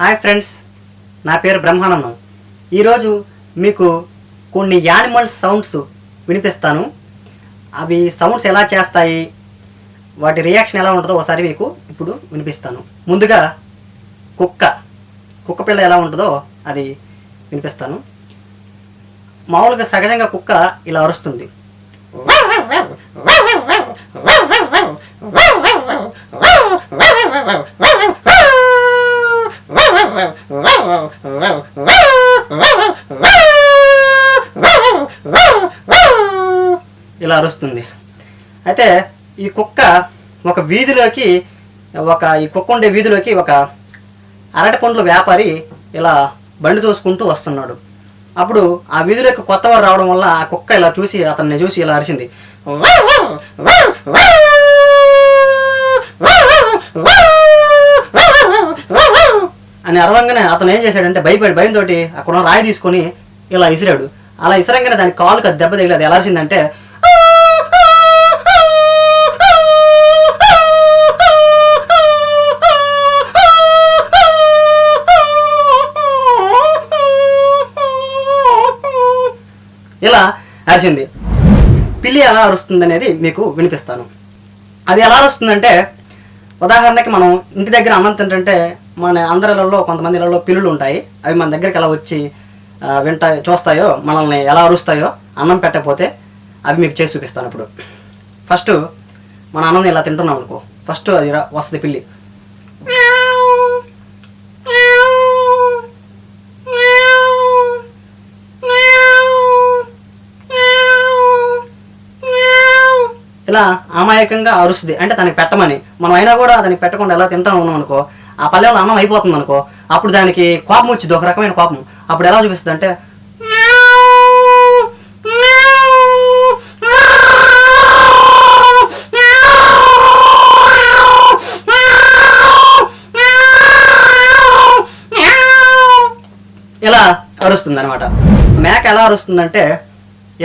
Hi friends, నా పేరు బ్రహ్మానందం. ఈరోజు మీకు కొన్ని యానిమల్ సౌండ్స్ వినిపిస్తాను. అవి సౌండ్స్ ఎలా చేస్తాయి, వాటి రియాక్షన్ ఎలా ఉంటుందో ఒకసారి మీకు ఇప్పుడు వినిపిస్తాను. ముందుగా కుక్క పిల్ల ఎలా ఉంటుందో అది వినిపిస్తాను. మామూలుగా సహజంగా కుక్క ఇలా అరుస్తుంది. ఇలా అరుస్తుంది. అయితే ఈ కుక్క ఈ కుక్క ఉండే వీధిలోకి ఒక అరటి పండ్ల వ్యాపారి ఇలా బండి తోసుకుంటూ వస్తున్నాడు. అప్పుడు ఆ వీధిలోకి కొత్తవారు రావడం వల్ల ఆ కుక్క ఇలా చూసి అతన్ని చూసి ఇలా అరిచింది. అని అరవంగానే అతను ఏం చేశాడంటే భయంతో అక్కడ రాయి తీసుకొని ఇలా ఇసిరాడు. అలా ఇసరంగానే దాని కాలుకి అది దెబ్బ తగిలి అది ఎలా అరిచిందంటే ఇలా అరిచింది. పిల్లి ఎలా అరుస్తుంది అనేది మీకు వినిపిస్తాను. అది ఎలా అరుస్తుందంటే, ఉదాహరణకి మనం ఇంటి దగ్గర అన్నం తింటుంటే మన అందరిలో కొంతమంది ఇళ్ళలో పిల్లులు ఉంటాయి. అవి మన దగ్గరికి ఎలా వచ్చి చూస్తాయో, మనల్ని ఎలా అరుస్తాయో అన్నం పెట్టకపోతే అవి మీకు చేసి చూపిస్తాను. ఇప్పుడు ఫస్ట్ మన అన్నం ఇలా తింటున్నాం అనుకో, ఫస్ట్ అది వస్తుంది పిల్లి. ఇలా అమాయకంగా అరుస్తుంది. అంటే దానికి పెట్టమని మనం అయినా కూడా దానికి పెట్టకుండా ఎలా తింటా ఉన్నాం అనుకో, ఆ పల్లెలో అన్నం అయిపోతుంది అనుకో, అప్పుడు దానికి కోపం వచ్చింది, ఒక రకమైన కోపం. అప్పుడు ఎలా చూపిస్తుంది అంటే ఇలా అరుస్తుంది అనమాట. మేక ఎలా అరుస్తుందంటే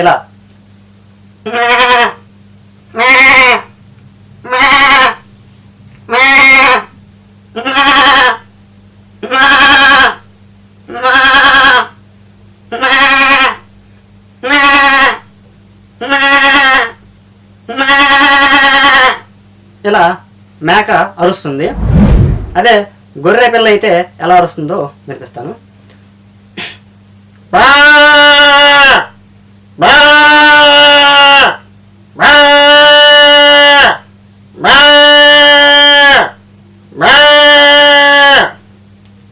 ఇలా ఇలా మేక అరుస్తుంది. అదే గొర్రె పిల్ల అయితే ఎలా అరుస్తుందో వినిపిస్తాను.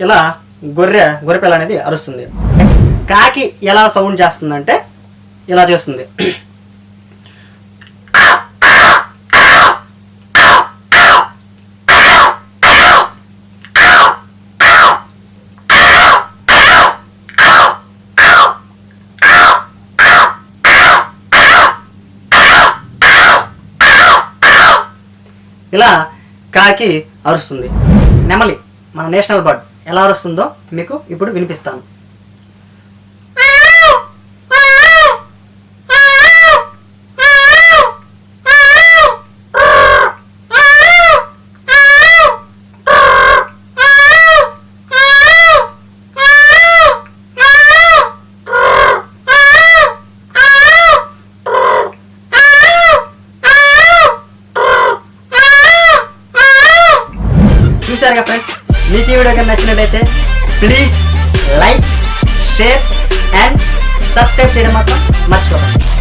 ఇలా గొర్రె పిల్ల అనేది అరుస్తుంది. కాకి ఎలా సౌండ్ చేస్తుందంటే ఇలా చేస్తుంది. ఇలా కాకి అరుస్తుంది. నెమలి మన నేషనల్ బర్డ్ ఎలా అరుస్తుందో మీకు ఇప్పుడు వినిపిస్తాను. చూసారుగా ఫ్రెండ్స్, మీకు ఈ వీడియో కనుక నచ్చినట్లయితే please like, share and subscribe చేయడం మాత్రం మర్చిపోకండి.